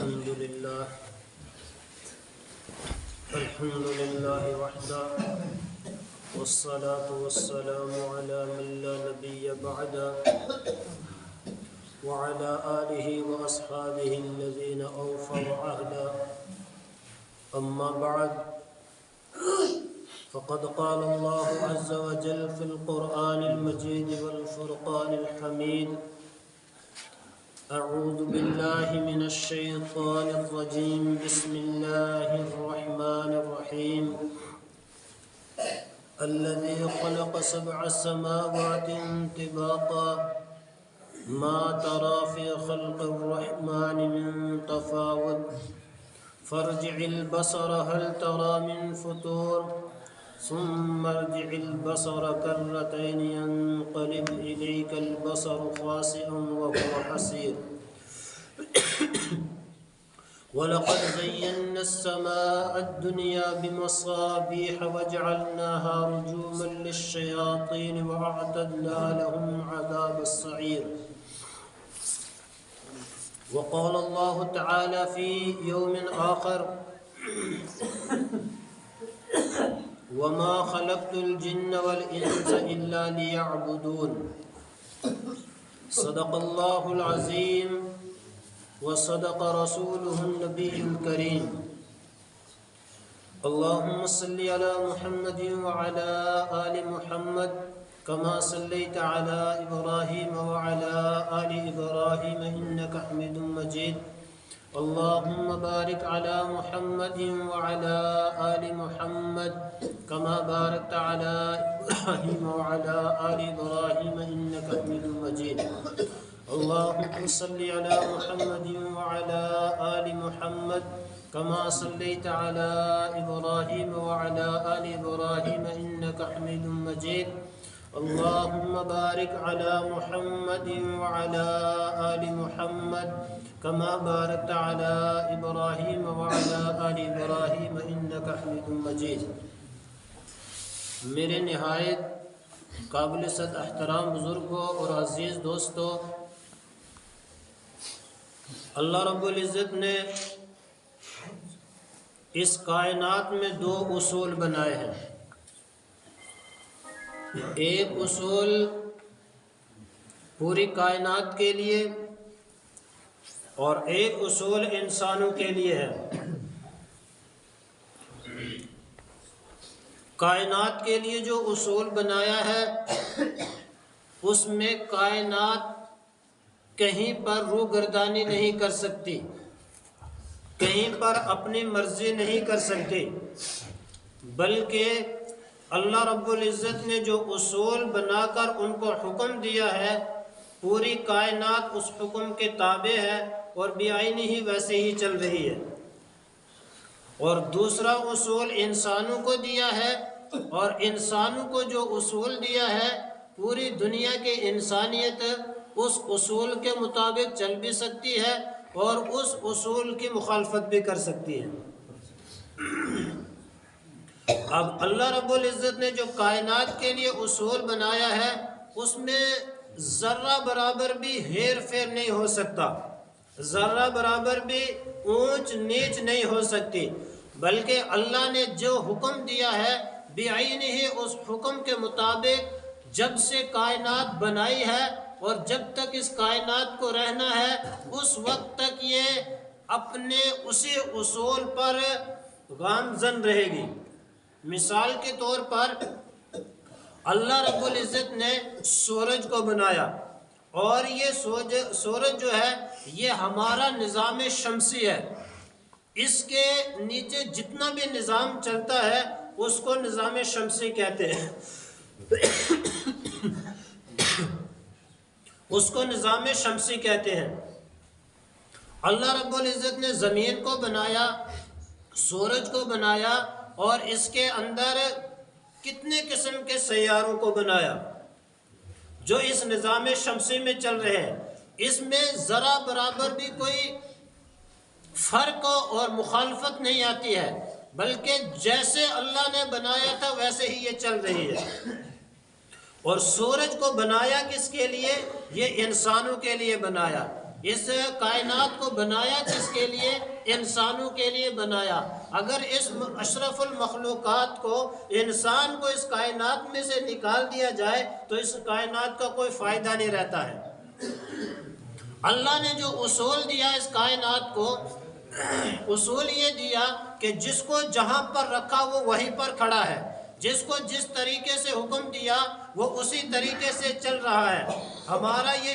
الحمد لله وحده والصلاة والسلام على من لا نبي بعده وعلى آله وأصحابه الذين أوفوا عهدا أما بعد فقد قال الله عز وجل في القرآن المجيد والفرقان الحميد أعوذ بالله من الشيطان الرجيم بسم الله الرحمن الرحيم الذي خلق 7 سماوات طباقا ما ترى في خلق الرحمن من تفاوت فارجع البصر هل ترى من فطور ثم ارجع البصر كرتين ينقلب إليك البصر خاسئا وهو حسير ولقد زينا السماء الدنيا بمصابيح وجعلناها رجوما للشياطين وأعتدنا لهم عذاب السعير وقال الله تعالى في يوم آخر وما خلقت الجن والإنس إلا ليعبدون صدق الله العظيم وصدق رسوله النبي الكريم اللهم صل على محمد وعلى آل محمد كما صليت على إبراهيم وعلى آل إبراهيم إنك حميد مجيد اللهم بارك على محمد وعلى آل محمد كما باركت على إبراهيم وعلى آل إبراهيم إنك حميد مجيد اللهم صل على محمد وعلى آل محمد كما صليت على إبراهيم وعلى آل إبراهيم إنك حميد مجيد اللهم بارك على محمد وعلى آل محمد كما باركت على إبراهيم وعلى آل إبراهيم إنك حميد مجيد میرے نہایت قابل صد احترام بزرگوں اور عزیز دوستوں، اللہ رب العزت نے اس کائنات میں 2 اصول بنائے ہیں۔ ایک اصول پوری کائنات کے لیے اور ایک اصول انسانوں کے لیے ہے۔ کائنات کے لیے جو اصول بنایا ہے اس میں کائنات کہیں پر روگردانی نہیں کر سکتی، کہیں پر اپنی مرضی نہیں کر سکتی، بلکہ اللہ رب العزت نے جو اصول بنا کر ان کو حکم دیا ہے پوری کائنات اس حکم کے تابع ہے اور بعینہ ہی ویسے ہی چل رہی ہے۔ اور دوسرا اصول انسانوں کو دیا ہے، اور انسانوں کو جو اصول دیا ہے پوری دنیا کی انسانیت اس اصول کے مطابق چل بھی سکتی ہے اور اس اصول کی مخالفت بھی کر سکتی ہے۔ اب اللہ رب العزت نے جو کائنات کے لیے اصول بنایا ہے اس میں ذرہ برابر بھی ہیر پھیر نہیں ہو سکتا، ذرہ برابر بھی اونچ نیچ نہیں ہو سکتی، بلکہ اللہ نے جو حکم دیا ہے بعینہ ہی اس حکم کے مطابق جب سے کائنات بنائی ہے اور جب تک اس کائنات کو رہنا ہے اس وقت تک یہ اپنے اسی اصول پر گامزن رہے گی۔ مثال کے طور پر اللہ رب العزت نے سورج کو بنایا، اور یہ سورج جو ہے یہ ہمارا نظام شمسی ہے، اس کے نیچے جتنا بھی نظام چلتا ہے اس کو نظام شمسی کہتے ہیں، اس کو نظام شمسی کہتے ہیں۔ اللہ رب العزت نے زمین کو بنایا، سورج کو بنایا، اور اس کے اندر کتنے قسم کے سیاروں کو بنایا جو اس نظام شمسی میں چل رہے ہیں۔ اس میں ذرا برابر بھی کوئی فرق اور مخالفت نہیں آتی ہے، بلکہ جیسے اللہ نے بنایا تھا ویسے ہی یہ چل رہی ہے۔ اور سورج کو بنایا کس کے لیے؟ یہ انسانوں کے لیے بنایا، اس کائنات کو بنایا کس کے لیے؟ انسانوں کے لیے بنایا۔ اگر اس اشرف المخلوقات کو، انسان کو اس کائنات میں سے نکال دیا جائے تو اس کائنات کا کوئی فائدہ نہیں رہتا ہے۔ اللہ نے جو اصول دیا اس کائنات کو، اصول یہ دیا کہ جس کو جہاں پر رکھا وہ وہیں پر کھڑا ہے، جس کو جس طریقے سے حکم دیا وہ اسی طریقے سے چل رہا ہے۔ ہمارا یہ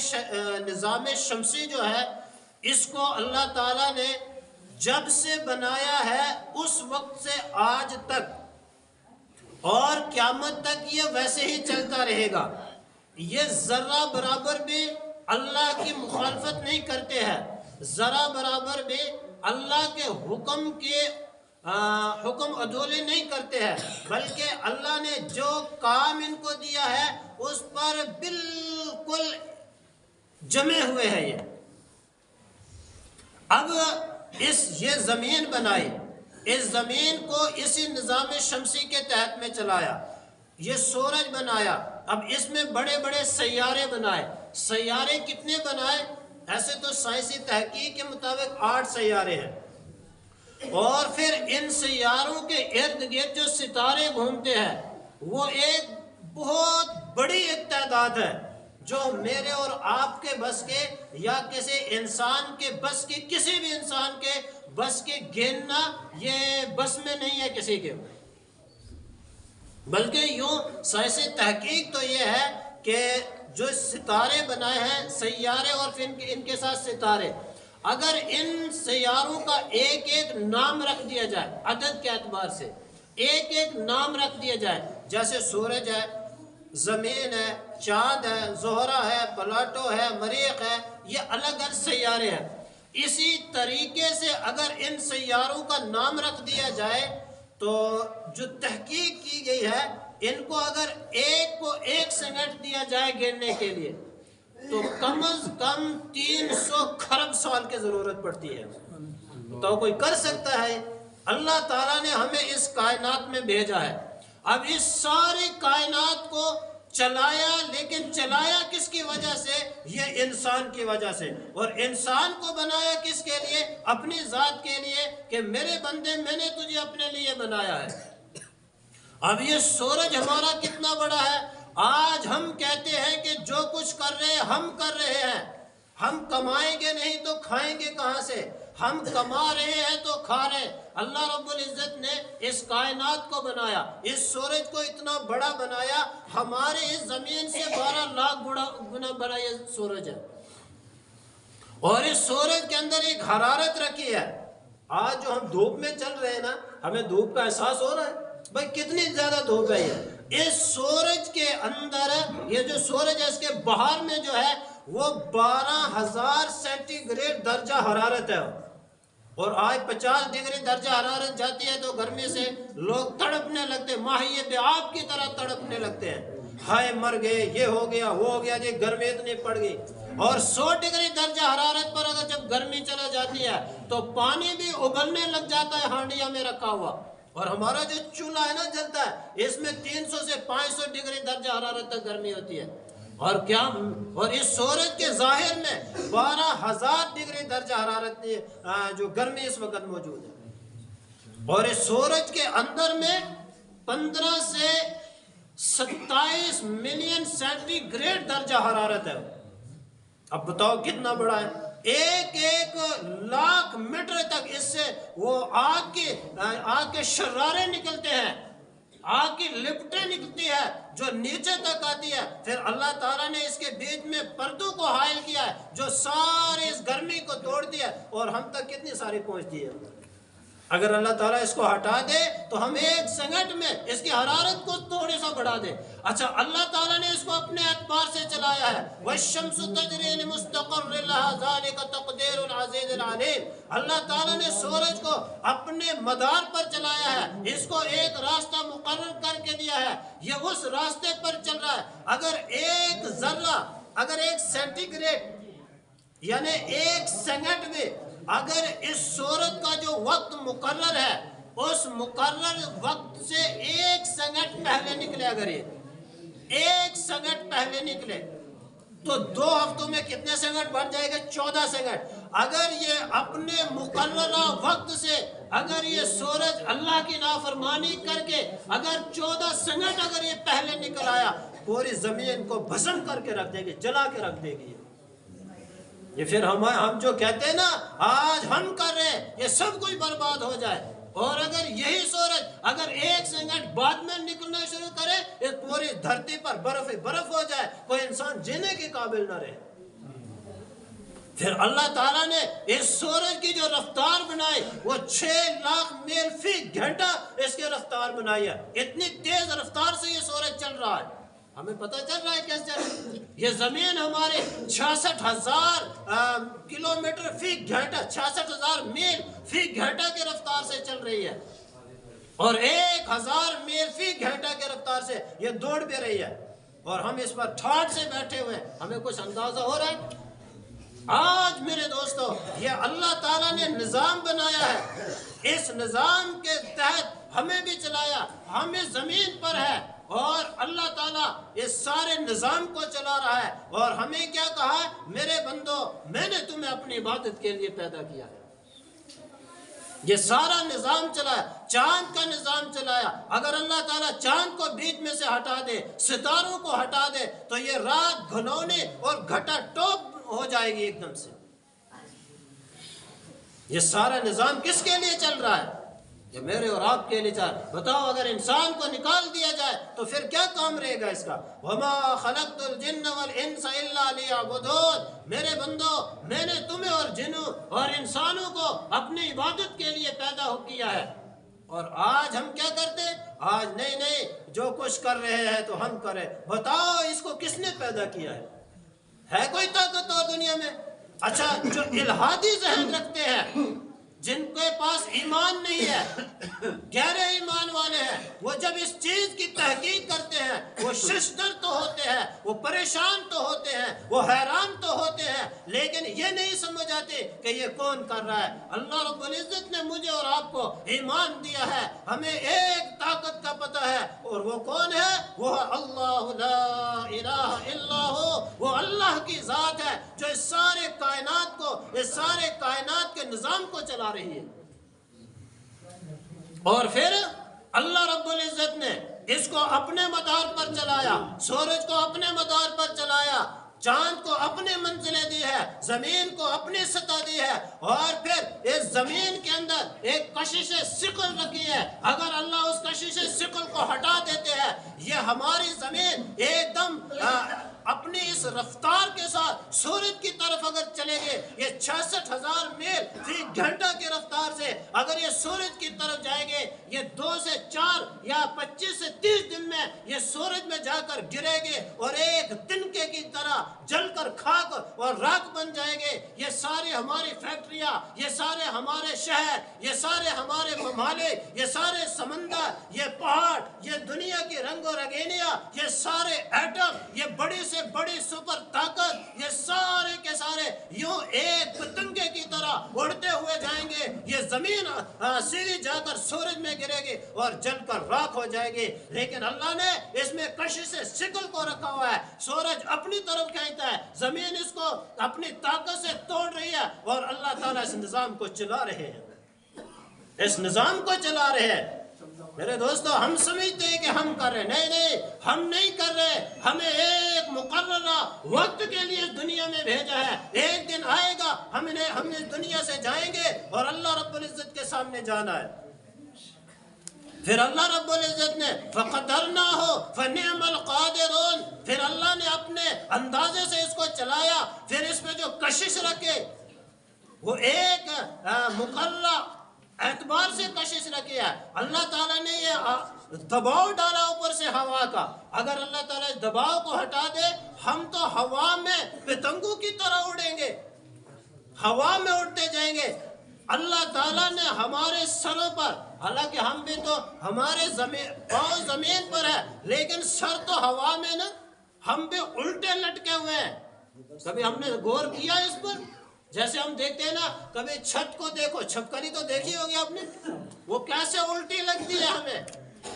نظام شمسی جو ہے، اس کو اللہ تعالیٰ نے جب سے بنایا ہے اس وقت سے آج تک اور قیامت تک یہ ویسے ہی چلتا رہے گا۔ یہ ذرہ برابر بھی اللہ کی مخالفت نہیں کرتے ہیں، ذرہ برابر بھی اللہ کے حکم کے حکم عدولی نہیں کرتے ہیں، بلکہ اللہ نے جو کام ان کو دیا ہے اس پر بالکل جمے ہوئے ہیں۔ یہ اب یہ زمین بنائی، اس زمین کو اسی نظام شمسی کے تحت میں چلایا، یہ سورج بنایا، اب اس میں بڑے بڑے سیارے بنائے۔ سیارے کتنے بنائے؟ ایسے تو سائنسی تحقیق کے مطابق 8 سیارے ہیں، اور پھر ان سیاروں کے ارد گرد جو ستارے گھومتے ہیں وہ ایک بہت بڑی ایک تعداد ہے، جو میرے اور آپ کے بس کے یا کسی انسان کے بس کے، کسی بھی انسان کے بس کے گننا یہ بس میں نہیں ہے کسی کے۔ بلکہ یوں سائنسی تحقیق تو یہ ہے کہ جو ستارے بنائے ہیں سیارے اور پھر ان کے ساتھ ستارے، اگر ان سیاروں کا ایک ایک نام رکھ دیا جائے، عدد کے اعتبار سے ایک ایک نام رکھ دیا جائے، جیسے سورج ہے، زمین ہے، چاند ہے، زہرہ ہے، پلاٹو ہے، مریخ ہے، یہ الگ الگ سیارے ہیں، اسی طریقے سے اگر ان سیاروں کا نام رکھ دیا جائے تو جو تحقیق کی گئی ہے، ان کو اگر ایک کو 1 سیکنڈ دیا جائے گننے کے لیے تو کم از کم 300 کھرب سال کی ضرورت پڑتی ہے۔ تو کوئی کر سکتا ہے؟ اللہ تعالیٰ نے ہمیں اس کائنات میں بھیجا ہے، اب اس ساری کائنات کو چلایا، لیکن چلایا کس کی وجہ سے؟ یہ انسان کی وجہ سے۔ اور انسان کو بنایا کس کے لیے؟ اپنی ذات کے لیے، کہ میرے بندے میں نے تجھے اپنے لیے بنایا ہے۔ اب یہ سورج ہمارا کتنا بڑا ہے، آج ہم کہتے ہیں کہ جو کچھ کر رہے ہیں ہم کر رہے ہیں، ہم کمائیں گے نہیں تو کھائیں گے کہاں سے؟ ہم کما رہے ہیں تو کھا رہے ہیں۔ اللہ رب العزت نے اس کائنات کو بنایا، اس سورج کو اتنا بڑا بنایا، ہمارے اس زمین سے 12 لاکھ گنا بڑا یہ سورج ہے، اور اس سورج کے اندر ایک حرارت رکھی ہے۔ آج جو ہم دھوپ میں چل رہے ہیں نا، ہمیں دھوپ کا احساس ہو رہا ہے بھائی کتنی زیادہ دھوپ ہے یہ۔ اس سورج کے اندر، یہ جو سورج ہے اس کے باہر میں جو ہے وہ 12,000 سینٹی گریڈ درجہ حرارت ہے، اور آج 50 ڈگری درجہ حرارت جاتی ہے تو گرمی سے لوگ تڑپنے لگتے ہیں، ماہی بے آپ کی طرح تڑپنے لگتے ہیں، ہائے مر گئے، یہ ہو گیا وہ ہو گیا جی، گرمی اتنی پڑ گئی۔ اور 100 ڈگری درجہ حرارت پر اگر جب گرمی چلا جاتی ہے تو پانی بھی ابلنے لگ جاتا ہے ہانڈیاں میں رکھا ہوا، اور ہمارا جو چولہا ہے نا جلتا ہے، اس میں 300 سے 500 ڈگری درجہ حرارت تک گرمی ہوتی ہے، اور کیا، اور اس سورج کے ظاہر میں 12,000 ڈگری درجہ حرارت جو گرمی اس وقت موجود ہے، اور اس سورج کے اندر میں 15 سے 27 ملین سینٹی گریڈ درجہ حرارت ہے۔ اب بتاؤ کتنا بڑا ہے، 1 لاکھ میٹر تک اس سے وہ آگ کے شرارے نکلتے ہیں، آگ کی لپٹیں نکلتی ہے جو نیچے تک آتی ہے، پھر اللہ تعالیٰ نے اس کے بیچ میں پردوں کو حائل کیا ہے جو سارے اس گرمی کو توڑ دیا، اور ہم تک کتنی ساری پہنچتی ہے۔ اگر اللہ تعالیٰ اس کو ہٹا دے تو ہم 1 سیکنڈ میں اس کی حرارت کو تھوڑے سا بڑھا دے۔ اچھا اللہ تعالیٰ نے اس کو اپنے اعتبار سے چلایا ہے، وَالشَّمْسُ تَجْرِي لِمُسْتَقَرٍّ لَهَا ذَلِكَ تَقْدِيرُ الْعَزِيزِ الْعَلِيمِ۔ اللہ تعالیٰ نے سورج کو اپنے مدار پر چلایا ہے، اس کو ایک راستہ مقرر کر کے دیا ہے، یہ اس راستے پر چل رہا ہے۔ اگر ایک ذرہ، اگر 1 سینٹی گریڈ یعنی 1 سیکنڈ میں اگر اس سورج کا جو وقت مقرر ہے اس مقرر وقت سے 1 سیکنڈ پہلے نکلے، اگر یہ 1 سیکنڈ پہلے نکلے تو 2 ہفتوں میں کتنے سیکنڈ بن جائے گا؟ 14 سیکنڈ۔ اگر یہ اپنے مقررہ وقت سے اگر یہ سورج اللہ کی نافرمانی کر کے اگر 14 سیکنڈ اگر یہ پہلے نکل آیا، پوری زمین کو بھسم کر کے رکھ دے گی، جلا کے رکھ دے گی۔ یہ پھر ہم جو کہتے ہیں نا آج ہم کر رہے ہیں، یہ سب کچھ برباد ہو جائے۔ اور اگر یہی سورج اگر 1 سیکنڈ بعد میں نکلنا شروع کرے، اس پوری دھرتی پر برف ہی برف ہو جائے، کوئی انسان جینے کے قابل نہ رہے۔ پھر اللہ تعالیٰ نے اس سورج کی جو رفتار بنائی وہ 6 لاکھ میل فی گھنٹہ اس کی رفتار بنائی ہے۔ اتنی تیز رفتار سے یہ سورج چل رہا ہے، ہمیں پتہ چل رہا ہے کیسے چل رہا ہے؟ یہ زمین ہمارے 66,000 کلومیٹر فی گھنٹہ، 66,000 میل فی گھنٹہ کی رفتار سے چل رہی ہے، اور 1000 میل فی گھنٹہ کی رفتار سے یہ دوڑ بھی رہی ہے، اور ہم اس پر ٹھاٹ سے بیٹھے ہوئے ہیں۔ ہمیں کچھ اندازہ ہو رہا ہے؟ آج میرے دوستو یہ اللہ تعالیٰ نے نظام بنایا ہے، اس نظام کے تحت ہمیں بھی چلایا، ہم اس زمین پر ہے، اور اللہ تعالیٰ اس سارے نظام کو چلا رہا ہے، اور ہمیں کیا کہا ہے؟ میرے بندو میں نے تمہیں اپنی عبادت کے لیے پیدا کیا ہے۔ یہ سارا نظام چلایا، چاند کا نظام چلایا۔ اگر اللہ تعالیٰ چاند کو بیچ میں سے ہٹا دے، ستاروں کو ہٹا دے، تو یہ رات گھنونی اور گھٹا ٹوپ ہو جائے گی ایک دم سے۔ یہ سارا نظام کس کے لیے چل رہا ہے؟ یہ میرے اور آپ کے لیے چل رہا ہے۔ بتاؤ اگر انسان کو نکال دیا جائے تو پھر کیا کام رہے گا اس کا؟ وَمَا خَلَقْتُ الْجِنَّ وَالْإِنسَ إِلَّا لِيَعْبُدُونَ، میرے بندو میں نے تمہیں اور جنوں اور انسانوں کو اپنی عبادت کے لیے پیدا کیا ہے۔ اور آج ہم کیا کرتے ہیں؟ آج نہیں جو کچھ کر رہے ہیں تو ہم کریں۔ بتاؤ اس کو کس نے پیدا کیا ہے کوئی طاقت اور دنیا میں؟ اچھا جو الہادی ذہن رکھتے ہیں، جن کے پاس ایمان نہیں ہے، گہرے ایمان والے ہیں، وہ جب اس چیز کی تحقیق کرتے ہیں وہ ششدر تو ہوتے ہیں، وہ پریشان تو ہوتے ہیں، وہ حیران تو ہوتے ہیں، لیکن یہ نہیں سمجھ آتے کہ یہ کون کر رہا ہے۔ اللہ رب العزت نے مجھے اور آپ کو ایمان دیا ہے، ہمیں ایک طاقت کا پتہ ہے، اور وہ کون ہے؟ وہ اللہ لا الہ الا ہو، وہ اللہ کی ذات ہے جو اس سارے کائنات کو، اس سارے کائنات کے نظام کو چلا رہی ہے۔ اور پھر اللہ رب العزت نے اس کو اپنے مدار پر چلایا، سورج کو اپنے مدار پر چلایا، چاند کو اپنے منزلیں دی ہے، زمین کو اپنی سطح دی ہے، اور پھر اس زمین کے اندر ایک کشش ثقل رکھی ہے۔ اگر اللہ اس کشش ثقل کو ہٹا دیتے ہیں، یہ ہماری زمین ایک دم اپنی اس رفتار کے ساتھ سورج کی طرف اگر چلے گے، یہ 66,000 میل فی گھنٹہ کی رفتار سے اگر یہ سورج کی طرف جائیں گے، یہ 2 سے 4 یا 25 سے 30 دن میں یہ سورج میں جا کر گرے گے، اور ایک تنکے کی طرح جل کر خاک اور راکھ بن جائے گے۔ یہ ساری ہماری فیکٹریاں، یہ سارے ہمارے شہر، یہ سارے ہمارے ممالک، یہ سارے سمندر، یہ پہاڑ، یہ دنیا کی رنگ و رنگینیاں، یہ سارے ایٹم، یہ بڑی سے بڑی سپر طاقت، یہ سارے کے سارے یوں ایک پتنگے کی طرح اڑتے ہوئے جائیں گے۔ یہ زمین سیدھی جا کر سورج میں گرے گی اور جل کر راکھ ہو جائے گی، لیکن اللہ نے اس میں کشش ثقل کو رکھا ہوا ہے۔ سورج اپنی طرف کھینچتا ہے، زمین اس کو اپنی طاقت سے توڑ رہی ہے، اور اللہ تعالیٰ اس نظام کو چلا رہے ہیں، اس نظام کو چلا رہے ہیں۔ میرے دوستو ہم سمجھتے ہیں کہ ہم کر رہے ہیں، نہیں ہم نہیں کر رہے، ہمیں ایک مقررہ وقت کے لیے دنیا میں بھیجا ہے۔ ایک دن آئے گا ہم اس دنیا سے جائیں گے اور اللہ رب العزت کے سامنے جانا ہے۔ پھر اللہ رب العزت نے فَقَدَرْنَاهُ فَنِعْمَ الْقَادِرُونَ، پھر اللہ نے اپنے اندازے سے اس کو چلایا، پھر اس میں جو کشش رکھے وہ ایک مقررہ اعتبار سے کشش رکھی ہے۔ اللہ تعالیٰ نے یہ دباؤ ڈالا اوپر سے ہوا کا، اگر اللہ تعالیٰ اس دباؤ کو ہٹا دے ہم تو ہوا میں پتنگوں کی طرح اڑیں گے، ہوا میں اڑتے جائیں گے۔ اللہ تعالیٰ نے ہمارے سروں پر، حالانکہ ہم بھی تو ہمارے پاؤں زمین پر ہے لیکن سر تو ہوا میں نا، ہم بھی الٹے لٹکے ہوئے ہیں۔ کبھی ہم نے غور کیا اس پر؟ جیسے ہم دیکھتے ہیں نا، کبھی چھت کو دیکھو، چھپکلی تو دیکھی ہوگی آپ نے، وہ کیسے الٹی لگتی ہے ہمیں،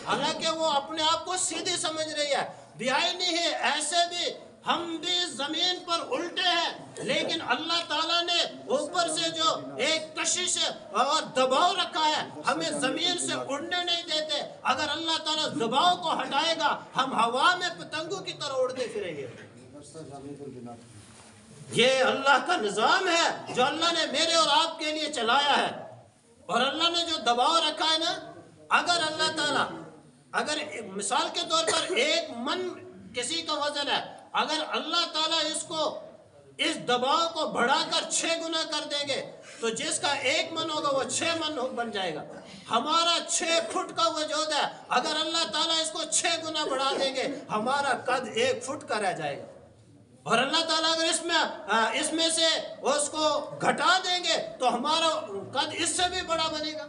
حالانکہ وہ اپنے آپ کو سیدھی سمجھ رہی ہے، بیائی نہیں ہے۔ ایسے بھی ہم بھی زمین پر الٹے ہیں، لیکن اللہ تعالیٰ نے اوپر سے جو ایک کشش اور دباؤ رکھا ہے، ہمیں زمین سے اڑنے نہیں دیتے۔ اگر اللہ تعالیٰ دباؤ کو ہٹائے گا، ہم ہوا میں پتنگوں کی طرح اڑتے پھریں گے۔ یہ اللہ کا نظام ہے جو اللہ نے میرے اور آپ کے لیے چلایا ہے۔ اور اللہ نے جو دباؤ رکھا ہے نا، اگر اللہ تعالیٰ، اگر مثال کے طور پر 1 من کسی کا وزن ہے، اگر اللہ تعالیٰ اس دباؤ کو بڑھا کر 6 گنا کر دیں گے تو جس کا 1 من ہوگا وہ 6 من بن جائے گا۔ ہمارا 6 فٹ کا وجود ہے، اگر اللہ تعالیٰ اس کو 6 گنا بڑھا دیں گے ہمارا قد 1 فٹ کا رہ جائے گا۔ اور اللہ تعالیٰ اگر اس میں سے اس کو گھٹا دیں گے تو ہمارا قد اس سے بھی بڑا بنے گا۔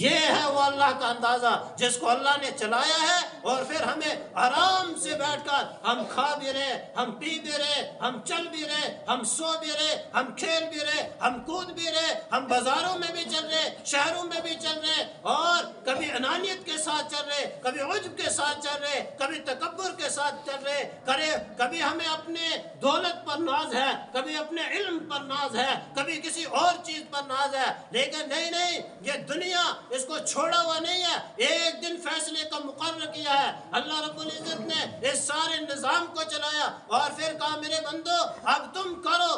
یہ ہے وہ اللہ کا اندازہ جس کو اللہ نے چلایا ہے، اور پھر ہمیں آرام سے بیٹھ کر ہم کھا بھی رہے، ہم پی بھی رہے، ہم چل بھی رہے، ہم سو بھی رہے، ہم کھیل بھی رہے، ہم کود بھی رہے، ہم بازاروں میں بھی چل رہے، شہروں میں بھی چل رہے، اور کبھی انانیت کے ساتھ چل رہے، کبھی عجب کے ساتھ چل رہے، کبھی تکبر کے ساتھ چل رہے، کبھی ہمیں اپنے دولت پر ناز ہے، کبھی اپنے علم پر ناز ہے، کبھی کسی اور چیز پر ناز ہے، لیکن نہیں، یہ دنیا اس کو چھوڑا ہوا نہیں ہے۔ ایک دن فیصلے کا مقرر کیا ہے، اللہ رب العزت نے اس سارے نظام کو چلایا اور پھر کہا میرے بندو اب تم کرو،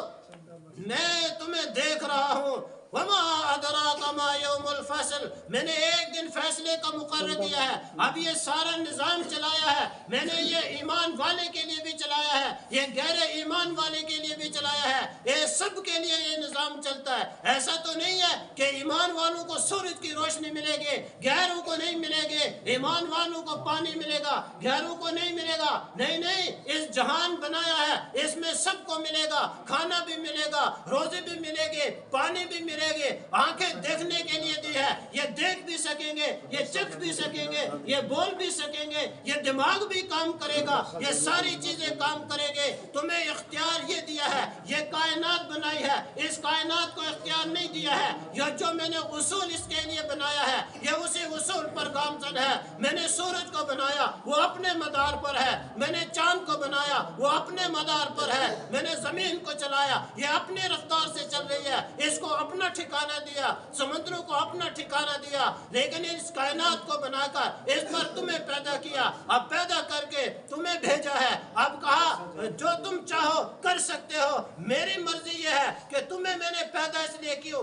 میں تمہیں دیکھ رہا ہوں۔ وما ادراک ما یوم الفصل، میں نے ایک دن فیصلے کا مقرر کیا ہے، اب یہ سارا نظام چلایا ہے، میں نے یہ ایمان والے کے لیے بھی چلایا ہے، یہ غیر ایمان والے کے لیے بھی چلایا ہے، یہ سب کے لیے یہ نظام چلتا ہے۔ ایسا تو نہیں ہے کہ ایمان والوں کو سورج کی روشنی ملے گی، غیروں کو نہیں ملے گی، ایمان والوں کو پانی ملے گا، غیروں کو نہیں ملے گا۔ نہیں، اس جہان بنایا ہے، اس میں سب کو ملے گا، کھانا بھی ملے گا، روزی بھی ملے گی، پانی بھی ملے گی، آنکھیں دیکھنے کے لیے دی ہے، یہ دیکھ بھی سکیں گے، یہ چکھ بھی سکیں گے، یہ بول بھی سکیں گے، یہ دماغ بھی کام کرے گا، یہ ساری چیزیں کام کرے گے۔ تمہیں اختیار یہ دیا ہے، یہ کائنات بنائی ہے، اس کائنات کو اختیار نہیں دیا ہے، یہ جو میں نے اصول اس کے لیے بنایا ہے یہ اسی اصول پر گامزن ہے۔ میں نے سورج کو بنایا، وہ اپنے مدار پر ہے، میں نے چاند کو بنایا، وہ اپنے مدار پر ہے، میں نے زمین کو چلایا، یہ اپنے رفتار سے چل رہی ہے، اس کو اپنا ٹھکانہ دیا، سمندروں کو اپنا ٹھکانہ دیا، لیکن اس کائنات کو بنا کر اس پر تمہیں پیدا کیا، اب پیدا کر کے تمہیں بھیجا ہے، اب کہا جو تم چاہو کر سکتے ہو، میری مرضی یہ ہے کہ تمہیں میں نے پیدا اس لیے کیوں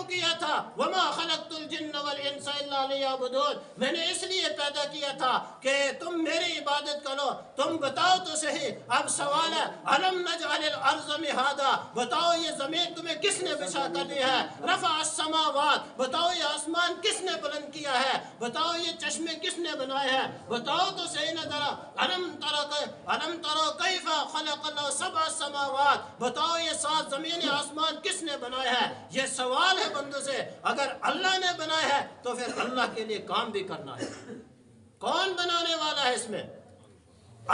کیا تھا، وما خلقت الجن والانس الا لیعبدون، میں نے اس لیے پیدا کیا تھا کہ تم میری عبادت کرو۔ تم بتاؤ تو صحیح، اب سوال ہے الم نجعل الارض مہادا، بتاؤ یہ زمین تمہیں کس نے بچھا کر دی ہے، رفع السماوات، بتاؤ یہ آسمان کس نے بلند کیا ہے، بتاؤ یہ چشمے کس نے بنائے ہیں، بتاؤ تو صحیح نہ ذرا، الم ترو کیف خلق اللہ سبع سماوات، بتاؤ یہ 7 زمین آسمان کس نے بنائے ہیں۔ یہ سوال ہے بندوں سے، اگر اللہ نے بنایا ہے تو پھر اللہ کے لیے کام بھی کرنا ہے۔ کون بنانے والا ہے اس میں؟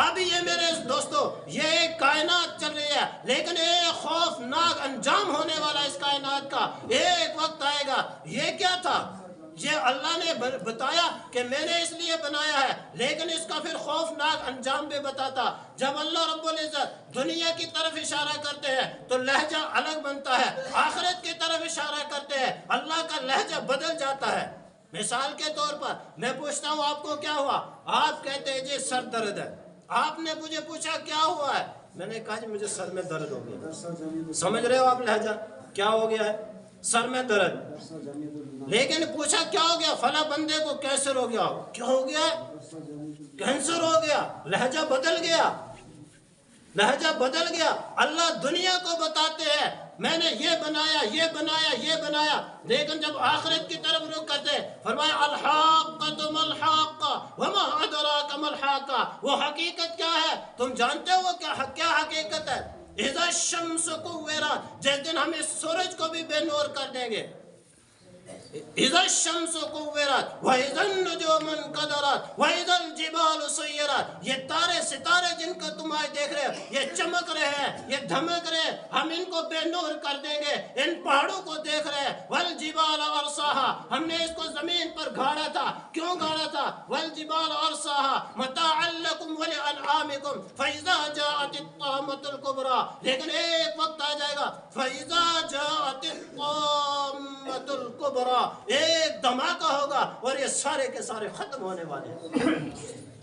اب یہ میرے دوستو یہ ایک کائنات چل رہی ہے، لیکن ایک خوفناک انجام ہونے والا اس کائنات کا ایک وقت آئے گا۔ یہ کیا تھا؟ یہ اللہ نے بتایا کہ میں نے اس لیے بنایا ہے، لیکن اس کا پھر خوفناک انجام بھی بتاتا۔ جب اللہ رب العزت دنیا کی طرف اشارہ کرتے ہیں تو لہجہ الگ بنتا ہے، آخرت کی طرف اشارہ کرتے ہیں اللہ کا لہجہ بدل جاتا ہے۔ مثال کے طور پر میں پوچھتا ہوں آپ کو کیا ہوا، آپ کہتے ہیں جی سر درد ہے، آپ نے مجھے پوچھا کیا ہوا ہے، میں نے کہا جی مجھے سر میں درد ہو گیا۔ سمجھ رہے ہو آپ لہجہ کیا ہو گیا ہے؟ سر میں درد، لیکن پوچھا کیا ہو گیا، فلاں بندے کو کینسر ہو گیا، کیا ہو گیا؟ کینسر ہو گیا، لہجہ بدل گیا، لہجہ بدل گیا۔ اللہ دنیا کو بتاتے ہیں میں نے یہ بنایا، یہ بنایا، یہ بنایا، لیکن جب آخرت کی طرف رخ کرتے فرمایا الحاقۃ ما الحاقہ وما ادراک ما الحاقہ، وہ حقیقت کیا ہے تم جانتے ہو کیا حقیقت ہے؟ اذا الشمس کورت، جس دن ہم اس سورج کو بھی بے نور کر دیں گے، اذا الشمس كورت واذا النجوم انكدرت واذا الجبال سيرت، یہ تارے ستارے جن کو تم آج دیکھ رہے ہو، یہ چمک رہے ہیں، یہ دھمک رہے ہیں، ہم ان کو بے نور کر دیں گے۔ ان پہاڑوں کو دیکھ رہے ہیں، والجبال ارساها، ہم نے اس کو زمین پر گاڑا تھا۔ کیوں گاڑا تھا؟ والجبال ارساها متاعا لكم ولانعامكم فاذا جاءت الطامة الكبرى، لیکن ایک وقت آ جائے گا، فاذا جاءت الطامة الكبرى، ایک دھماکہ ہوگا اور یہ سارے کے سارے ختم ہونے والے ہیں،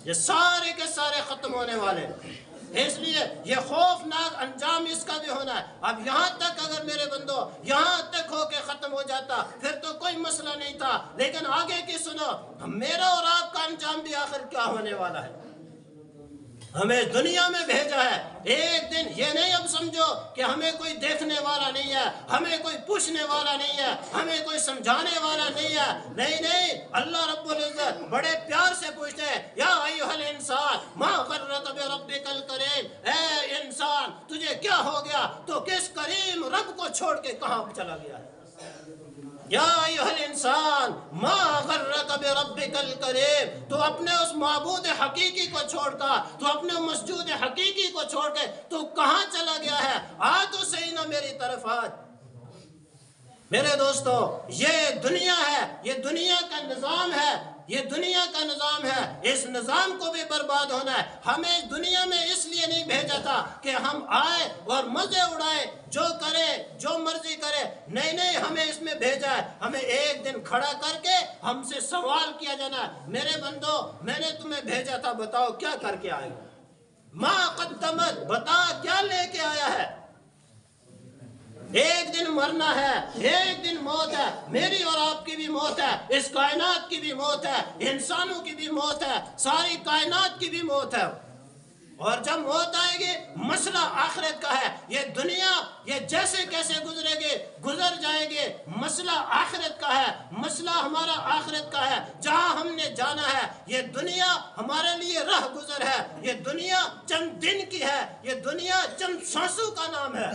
یہ سارے کے سارے ختم ہونے والے ہیں۔ اس لیے یہ خوفناک انجام اس کا بھی ہونا ہے۔ اب یہاں تک اگر میرے بندو یہاں تک ہو کے ختم ہو جاتا پھر تو کوئی مسئلہ نہیں تھا، لیکن آگے کی سنو، میرا اور آپ کا انجام بھی آخر کیا ہونے والا ہے۔ ہمیں دنیا میں بھیجا ہے، ایک دن یہ نہیں اب سمجھو کہ ہمیں کوئی دیکھنے والا نہیں ہے، ہمیں کوئی پوچھنے والا نہیں ہے، ہمیں کوئی سمجھانے والا نہیں ہے۔ نہیں نہیں، اللہ رب العزت بڑے پیار سے پوچھتے ہیں، یا ایھا الانسان ما غرک بربک الکریم، اے انسان تجھے کیا ہو گیا، تو کس کریم رب کو چھوڑ کے کہاں چلا گیا ہے۔ یا ایھا الانسان ما غرک بربک الکریم، تو اپنے اس معبود حقیقی کو چھوڑ کر، تو اپنے مسجود حقیقی کو چھوڑ کے تو کہاں چلا گیا ہے؟ آ تو صحیح نہ میری طرف آج۔ میرے دوستو، یہ دنیا ہے، یہ دنیا کا نظام ہے، یہ دنیا کا نظام ہے، اس نظام کو بھی برباد ہونا ہے۔ ہمیں اس دنیا میں اس لیے نہیں بھیجا تھا کہ ہم آئے اور مزے اڑائے، جو کرے جو مرضی کرے، نہیں نہیں، ہمیں اس میں بھیجا ہے، ہمیں ایک دن کھڑا کر کے ہم سے سوال کیا جانا ہے، میرے بندو میں نے تمہیں بھیجا تھا، بتاؤ کیا کر کے آئے گا، ما قدمت، بتا کیا لے کے آیا ہے۔ ایک دن مرنا ہے، ایک دن موت ہے، میری اور آپ کی بھی موت ہے، اس کائنات کی بھی موت ہے، انسانوں کی بھی موت ہے، ساری کائنات کی بھی موت ہے۔ اور جب موت آئے گی مسئلہ آخرت کا ہے، یہ دنیا یہ جیسے کیسے گزرے گی گزر جائے گی، مسئلہ آخرت کا ہے، مسئلہ ہمارا آخرت کا ہے، جہاں ہم نے جانا ہے۔ یہ دنیا ہمارے لیے راہ گزر ہے، یہ دنیا چند دن کی ہے، یہ دنیا چند سانسوں کا نام ہے،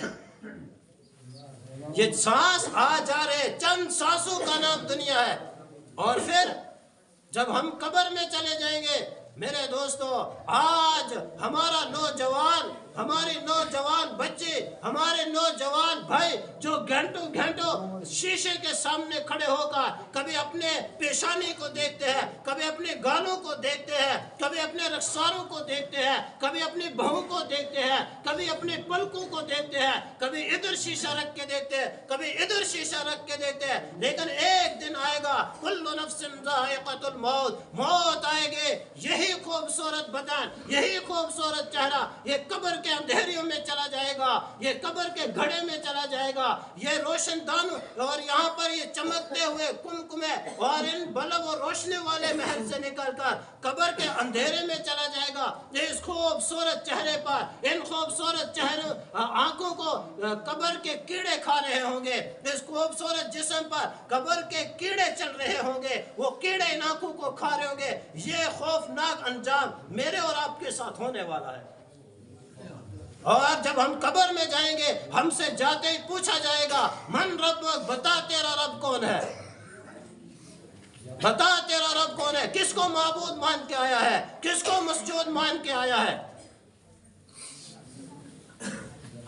یہ سانس آ جا رہے چند سانسوں کا نام دنیا ہے۔ اور پھر جب ہم قبر میں چلے جائیں گے میرے دوستو، آج ہمارا نوجوان، ہماری نوجوان بچے، ہمارے نوجوان بھائی جو گھنٹوں گھنٹوں شیشے کے سامنے کھڑے ہو کر کبھی اپنے پیشانی کو دیکھتے ہیں، کبھی اپنے گالوں کو دیکھتے ہیں، کبھی اپنے رخساروں کو دیکھتے ہیں، کبھی اپنی بہو کو دیکھتے ہیں، کبھی اپنے پلکوں کو دیکھتے ہیں، کبھی ادھر شیشہ رکھ کے دیکھتے ہیں، کبھی ادھر شیشہ رکھ کے دیکھتے ہیں، لیکن ایک دن آئے گا کل نفس ذائقۃ الموت، موت آئے گی۔ یہی خوبصورت بدن، یہی خوبصورت چہرہ یہ قبر کے اندھیریوں میں چلا جائے گا، یہ قبر کے گھڑے میں چلا جائے گا، یہ روشن دان اور یہاں پر یہ چمکتے ہوئے کمکمے اور ان بلب و روشنی والے محل سے نکل کر قبر کے اندھیرے میں چلا جائے گا۔ اس خوبصورت چہرے پر، ان خوبصورت چہروں آنکھوں کو قبر کے کیڑے کھا رہے ہوں گے، اس خوبصورت جسم پر قبر کے کیڑے چل رہے ہوں گے، وہ کیڑے ان آنکھوں کو کھا رہے ہوں گے۔ یہ خوفناک انجام میرے اور آپ کے ساتھ ہونے والا ہے۔ اور جب ہم قبر میں جائیں گے ہم سے جاتے ہی پوچھا جائے گا من ربک، بتا تیرا رب کون ہے، بتا تیرا رب کون ہے، کس کو معبود مان کے آیا ہے، کس کو مسجود مان کے آیا ہے۔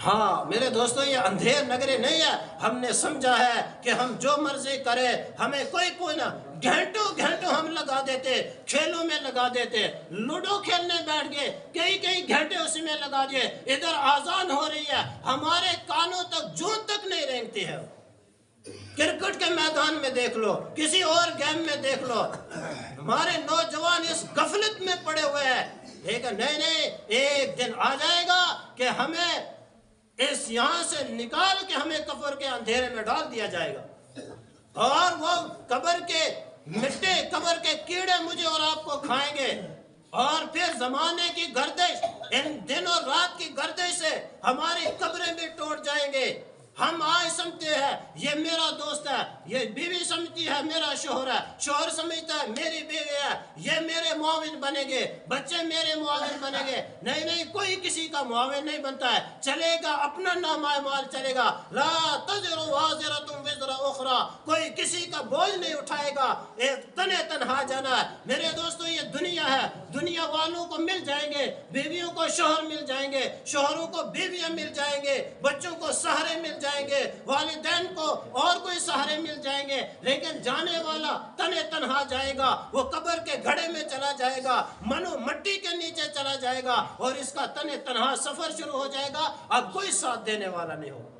ہاں میرے دوستو، یہ اندھیر نگری نہیں ہے، ہم نے سمجھا ہے کہ ہم جو مرضی کرے ہمیں کوئی پوچھنا، گھنٹوں گھنٹوں ہم لگا دیتے، کھیلوں میں لگا دیتے، لوڈو کھیلنے بیٹھ گئے، کئی گھنٹے اسی میں لگا دیے، ادھر آذان ہو رہی ہے، ہمارے کانوں تک جون تک نہیں رینگتی ہے۔ کرکٹ کے میدان میں دیکھ لو، کسی اور گیم میں دیکھ لو، ہمارے نوجوان اس غفلت میں پڑے ہوئے ہیں۔ لیکن نہیں، ایک دن آ جائے گا کہ ہمیں اس یہاں سے نکال کے ہمیں قبر کے اندھیرے میں ڈال دیا جائے گا، اور وہ قبر کے مٹی، قبر کے کیڑے مجھے اور آپ کو کھائیں گے، اور پھر زمانے کی گردش، ان دن اور رات کی گردش سے ہماری قبریں بھی ٹوٹ جائیں گے۔ ہم آج سمجھتے ہیں یہ میرا دوست ہے، یہ بیوی سمجھتی ہے میرا شوہر ہے، شوہر سمجھتا ہے میری بیوی ہے، یہ میرے معاون بنیں گے، بچے میرے معاون بنیں گے. نہیں نہیں، کوئی کسی کا معاون نہیں بنتا ہے. چلے گا اپنا نام مال چلے گا. لا تزر وازرۃ وزر اخری، کوئی کسی کا بوجھ نہیں اٹھائے گا. ایک تنے تنہا جانا ہے. میرے دوستو یہ دنیا ہے، دنیا والوں کو مل جائیں گے، بیویوں کو شوہر مل جائیں گے، شوہروں کو بیویاں مل جائیں گے، بچوں کو سہارے مل جائیں گے، والدین کو اور کوئی سہارے مل جائیں گے، لیکن جانے والا تنے تنہا جائے گا. وہ قبر کے گھڑے میں چلا جائے گا، منو مٹی کے نیچے چلا جائے گا، اور اس کا تنے تنہا سفر شروع ہو جائے گا. اب کوئی ساتھ دینے والا نہیں ہوگا.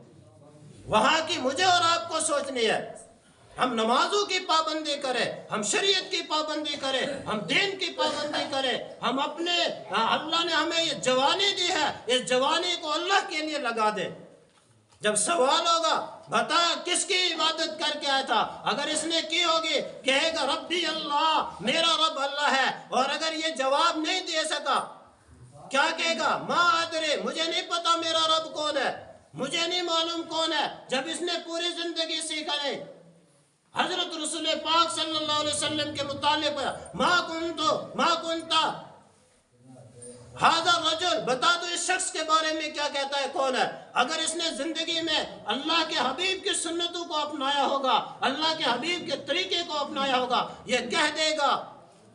وہاں کی مجھے اور آپ کو سوچنی ہے. ہم نمازوں کی پابندی کریں، ہم شریعت کی پابندی کریں، ہم دین کی پابندی کریں، ہم اپنے اللہ نے ہمیں یہ جوانی دی ہے، اس جوانی کو اللہ کے لیے لگا دیں. جب سوال ہوگا بتا کس کی عبادت کر کے آیا تھا، اگر اس نے کی ہوگی کہے گا ربی اللہ، میرا رب اللہ ہے. اور اگر یہ جواب نہیں دے سکا کیا کہے گا؟ ما ادری، مجھے نہیں پتا میرا رب کون ہے، مجھے نہیں معلوم کون ہے. جب اس نے پوری زندگی سیکھا نہیں. حضرت رسول پاک صلی اللہ علیہ وسلم کے متعلق ما کنتا هذا الرجل، بتا دو اس شخص کے بارے میں کیا کہتا ہے، کون ہے. اگر اس نے زندگی میں اللہ کے حبیب کی سنتوں کو اپنایا ہوگا، اللہ کے حبیب کے طریقے کو اپنایا ہوگا، یہ کہہ دے گا،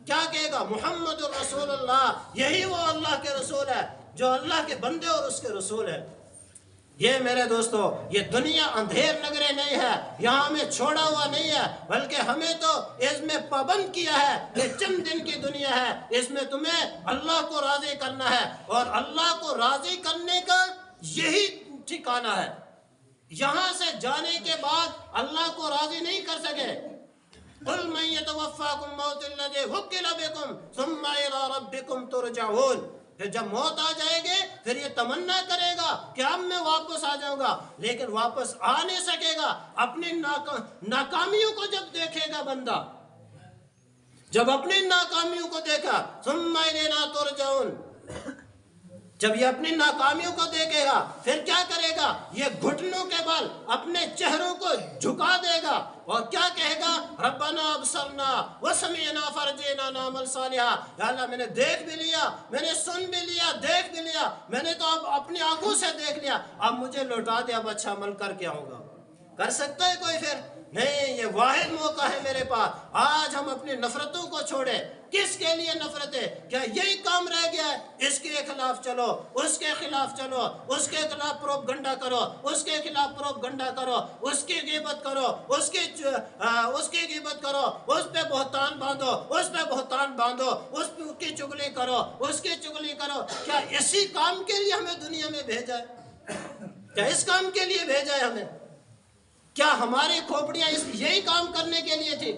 کیا کہے گا؟ محمد الرسول اللہ، یہی وہ اللہ کے رسول ہے جو اللہ کے بندے اور اس کے رسول ہے. یہ میرے دوستو، یہ دنیا اندھیر نگرے نہیں ہے، یہاں ہمیں چھوڑا ہوا نہیں ہے، بلکہ ہمیں تو اس میں پابند کیا ہے. یہ چند دن کی دنیا ہے، اس میں تمہیں اللہ کو راضی کرنا ہے، اور اللہ کو راضی کرنے کا یہی ٹھکانہ ہے. یہاں سے جانے کے بعد اللہ کو راضی نہیں کر سکے. قُلْ مَنْ يَتَوَفَّاكُمْ مَوْتِ الَّذِي وُكِّلَ بِكُمْ ثُمَّ إِلَىٰ رَبِّكُمْ تُرْجَعُونَ. پھر جب موت آ جائے گے پھر یہ تمنا کرے گا کہ اب میں واپس آ جاؤں گا، لیکن واپس آ نہیں سکے گا. اپنی ناکامیوں کو جب دیکھے گا بندہ، جب اپنی ناکامیوں کو دیکھا ثُمَّ إِلَيْنَا تُرْجَعُونَ، جب یہ اپنی ناکامیوں کو دیکھے گا پھر کیا کرے گا؟ یہ گھٹنوں کے بل اپنے چہروں کو جھکا دے گا اور کیا کہے گا؟ ربنا ابصرنا وسمعنا فرجعنا نعمل صالحا. یا اللہ میں نے دیکھ بھی لیا، میں نے سن بھی لیا، دیکھ بھی لیا، میں نے تو اب اپنی آنکھوں سے دیکھ لیا، اب مجھے لوٹا دے، اب اچھا عمل کر کے آؤں گا. کر سکتا ہے کوئی پھر؟ نہیں. یہ واحد موقع ہے میرے پاس. آج ہم اپنی نفرتوں کو چھوڑیں. کس کے لیے نفرت ہے؟ کیا یہی کام رہ گیا ہے؟ اس کے خلاف چلو، اس کے خلاف چلو، اس کے خلاف پروپگنڈا کرو، اس کے خلاف پروپگنڈا کرو، اس کی غیبت کرو، اس کی غیبت کرو، اس پہ بہتان باندھو، اس پہ بہتان باندھو، اس پہ کی چگلی کرو، اس کی چگلی کرو. کیا اسی کام کے لیے ہمیں دنیا میں بھیجا ہے؟ کیا اس کام کے لیے بھیجا ہے ہمیں؟ کیا ہماری کھوپڑیاں یہی کام کرنے کے لیے تھی؟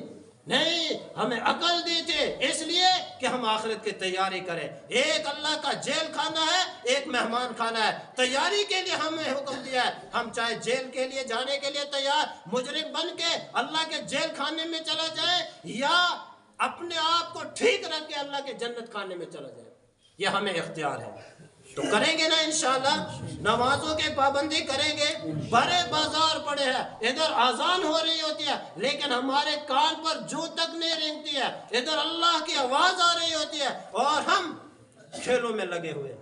نہیں. ہمیں عقل دی تھی اس لیے کہ ہم آخرت کی تیاری کریں. ایک اللہ کا جیل خانہ ہے، ایک مہمان خانہ ہے. تیاری کے لیے ہمیں حکم دیا ہے. ہم چاہے جیل کے لیے جانے کے لیے تیار، مجرم بن کے اللہ کے جیل خانے میں چلا جائے، یا اپنے آپ کو ٹھیک رکھ کے اللہ کے جنت خانے میں چلا جائے، یہ ہمیں اختیار ہے. تو کریں گے نا انشاءاللہ. نمازوں کی پابندی کریں گے. بڑے بازار پڑے ہیں، ادھر اذان ہو رہی ہوتی ہے لیکن ہمارے کان پر جو تک نہیں رینگتی ہے. ادھر اللہ کی آواز آ رہی ہوتی ہے اور ہم کھیلوں میں لگے ہوئے.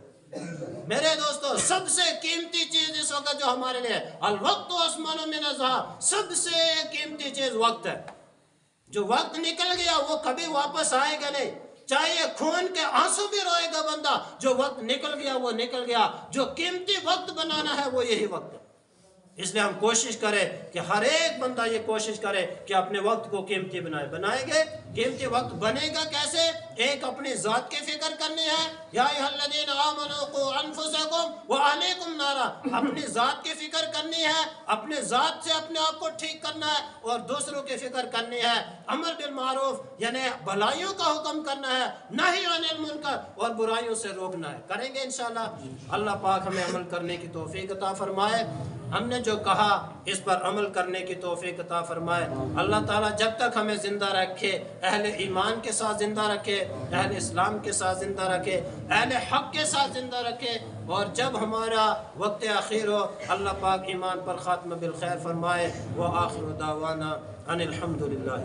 میرے دوستو، سب سے قیمتی چیز اس وقت جو ہمارے لیے الوقت اسمان من الذهب، سب سے قیمتی چیز وقت ہے. جو وقت نکل گیا وہ کبھی واپس آئے گا نہیں. چاہے خون کے آنسو بھی روئے گا بندہ، جو وقت نکل گیا وہ نکل گیا. جو قیمتی وقت بنانا ہے وہ یہی وقت ہے. اس لیے ہم کوشش کریں کہ ہر ایک بندہ یہ کوشش کرے کہ اپنے وقت کو قیمتی بنائیں گے. قیمتی وقت بنے گا کیسے؟ ایک اپنی ذات کی فکر کرنی ہے. یا ایھا الذین آمنوا قوا انفسکم واہلیکم نارا. اپنی ذات کی فکر کرنی ہے، اپنے ذات سے اپنے آپ کو ٹھیک کرنا ہے، اور دوسروں کی فکر کرنی ہے. امر بالمعروف یعنی بھلائیوں کا حکم کرنا ہے، نہی عن المنکر اور برائیوں سے روکنا ہے. کریں گے انشاءاللہ. اللہ پاک ہمیں عمل کرنے کی توفیق عطا فرمائے. ہم نے جو کہا اس پر عمل کرنے کی توفیق عطا فرمائے۔ اللہ تعالیٰ جب تک ہمیں زندہ رکھے اہل ایمان کے ساتھ زندہ رکھے، اہل اسلام کے ساتھ زندہ رکھے، اہل حق کے ساتھ زندہ رکھے، اور جب ہمارا وقت آخر ہو اللہ پاک ایمان پر خاتمہ بالخیر فرمائے۔ وآخر دعوانا ان الحمد للہ۔